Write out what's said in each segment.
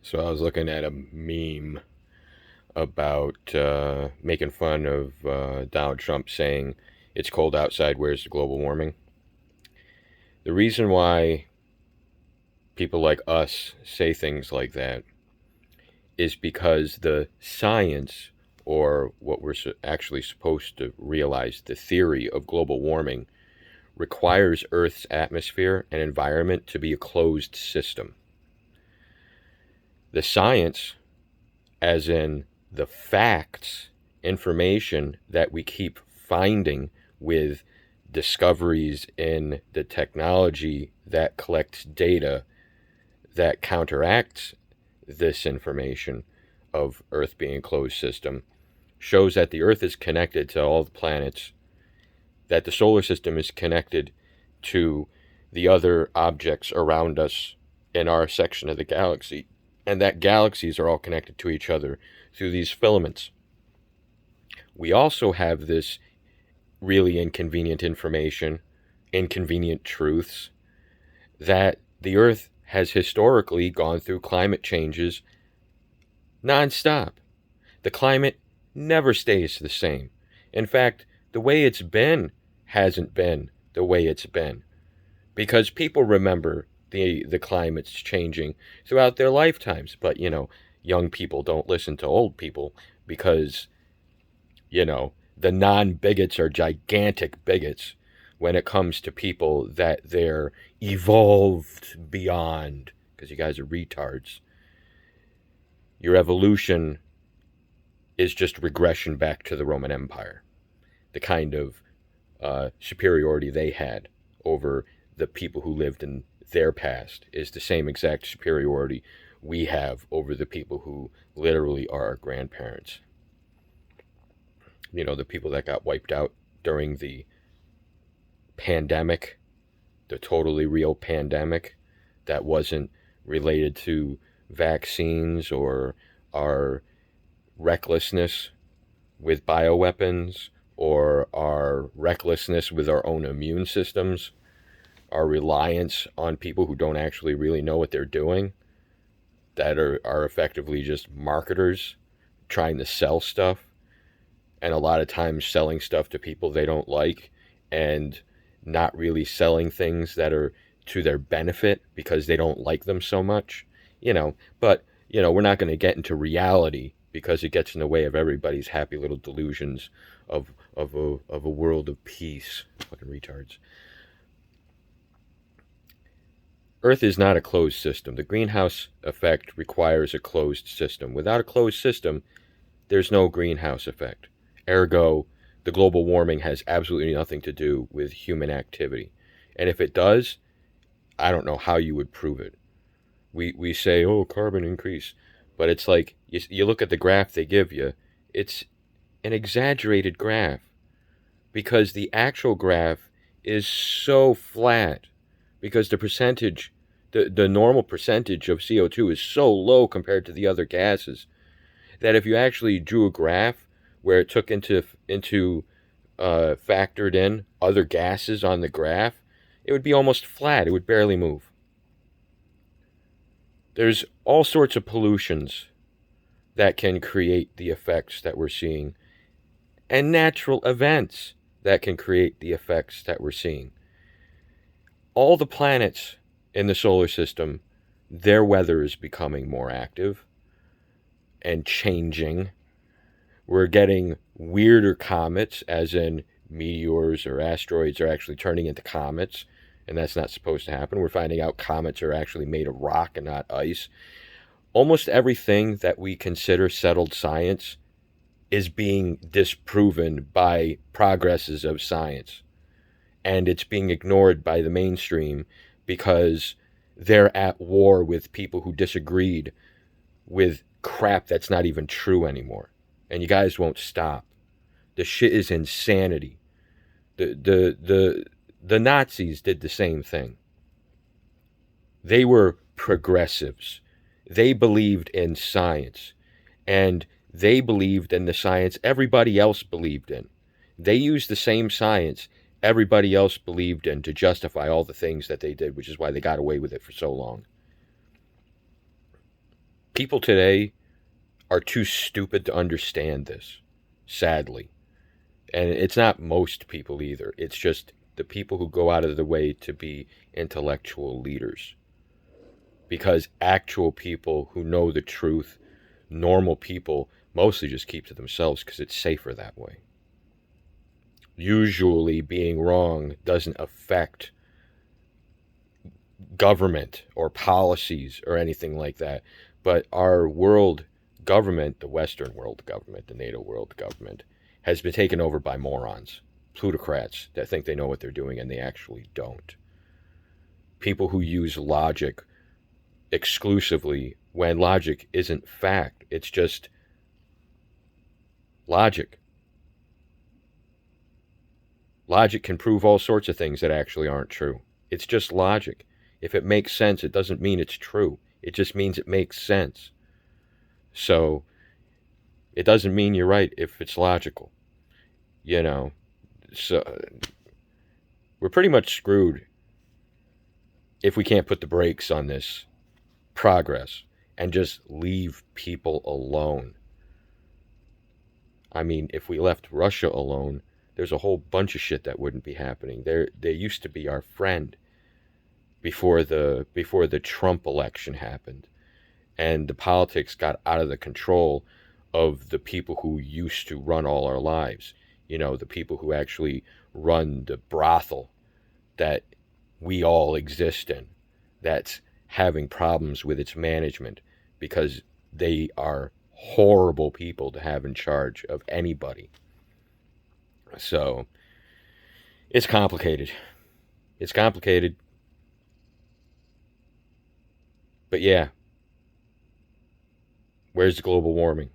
So I was looking at a meme about making fun of Donald Trump saying it's cold outside. Where's the global warming? The reason why people like us say things like that is because the science, or what we're actually supposed to realize, the theory of global warming, requires Earth's atmosphere and environment to be a closed system. The science, as in the facts, information that we keep finding with discoveries in the technology that collects data that counteracts this information of Earth being a closed system, shows that the Earth is connected to all the planets, that the solar system is connected to the other objects around us in our section of the galaxy, and that galaxies are all connected to each other through these filaments. We also have this really inconvenient information, inconvenient truths, that the Earth has historically gone through climate changes nonstop. The climate never stays the same. In fact, the way it's been hasn't been the way it's been, because people remember the climate's changing throughout their lifetimes. But young people don't listen to old people because the non-bigots are gigantic bigots when it comes to people that they're evolved beyond, because you guys are retards. Your evolution is just regression back to the Roman Empire, the kind of superiority they had over the people who lived in their past is the same exact superiority we have over the people who literally are our grandparents. The people that got wiped out during the pandemic, the totally real pandemic that wasn't related to vaccines or our recklessness with bioweapons or our recklessness with our own immune systems, our reliance on people who don't actually really know what they're doing, that are effectively just marketers trying to sell stuff, and a lot of times selling stuff to people they don't like, and not really selling things that are to their benefit because they don't like them so much. But we're not going to get into reality because it gets in the way of everybody's happy little delusions of a world of peace. Fucking retards. Earth is not a closed system. The greenhouse effect requires a closed system. Without a closed system, there's no greenhouse effect. Ergo, the global warming has absolutely nothing to do with human activity. And if it does, I don't know how you would prove it. We say, oh, carbon increase. But it's like, you look at the graph they give you, it's an exaggerated graph because the actual graph is so flat because the normal percentage of CO2 is so low compared to the other gases that if you actually drew a graph where it took into factored in other gases on the graph, it would be almost flat. It would barely move. There's all sorts of pollutions that can create the effects that we're seeing, and natural events that can create the effects that we're seeing. All the planets in the solar system, their weather is becoming more active and changing. We're getting weirder comets, as in meteors or asteroids are actually turning into comets, and that's not supposed to happen. We're finding out comets are actually made of rock and not ice. Almost everything that we consider settled science is being disproven by progresses of science. And it's being ignored by the mainstream because they're at war with people who disagreed with crap that's not even true anymore. And you guys won't stop. The shit is insanity. The Nazis did the same thing. They were progressives. They believed in science, and they believed in the science everybody else believed in. They used the same science everybody else believed in to justify all the things that they did, which is why they got away with it for so long. People today are too stupid to understand this, sadly. And it's not most people either. It's just the people who go out of the way to be intellectual leaders. Because actual people who know the truth, normal people, mostly just keep to themselves because it's safer that way. Usually being wrong doesn't affect government or policies or anything like that. But our world government, the Western world government, the NATO world government, has been taken over by morons, plutocrats that think they know what they're doing and they actually don't. People who use logic exclusively when logic isn't fact, it's just logic. Logic can prove all sorts of things that actually aren't true. It's just logic. If it makes sense, it doesn't mean it's true. It just means it makes sense. So it doesn't mean you're right if it's logical. You know, so we're pretty much screwed if we can't put the brakes on this progress and just leave people alone. I mean, if we left Russia alone, there's a whole bunch of shit that wouldn't be happening. They used to be our friend before the Trump election happened, and the politics got out of the control of the people who used to run all our lives. You know, the people who actually run the brothel that we all exist in, that's having problems with its management because they are horrible people to have in charge of anybody. So it's complicated. It's complicated. But yeah, where's the global warming?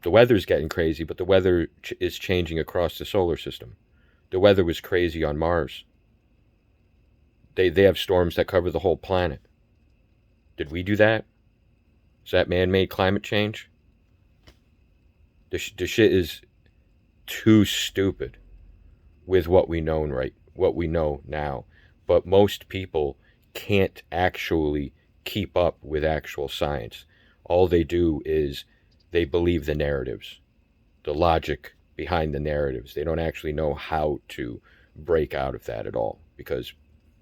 The weather's getting crazy, but the weather is changing across the solar system. The weather was crazy on Mars. They have storms that cover the whole planet. Did we do that? Is that man-made climate change? The shit is too stupid with what we know now. But most people can't actually keep up with actual science. All they do is they believe the narratives, the logic behind the narratives. They don't actually know how to break out of that at all because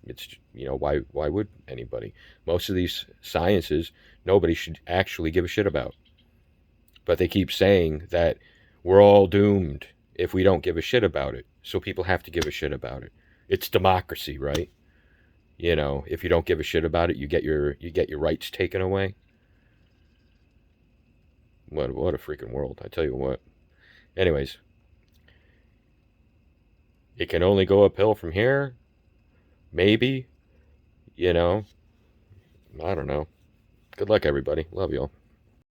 it's, why would anybody? Most of these sciences, nobody should actually give a shit about. But they keep saying that we're all doomed if we don't give a shit about it. So people have to give a shit about it. It's democracy, right? If you don't give a shit about it, you get your rights taken away. What a freaking world, I tell you what. Anyways, it can only go uphill from here. Maybe, I don't know. Good luck, everybody. Love y'all.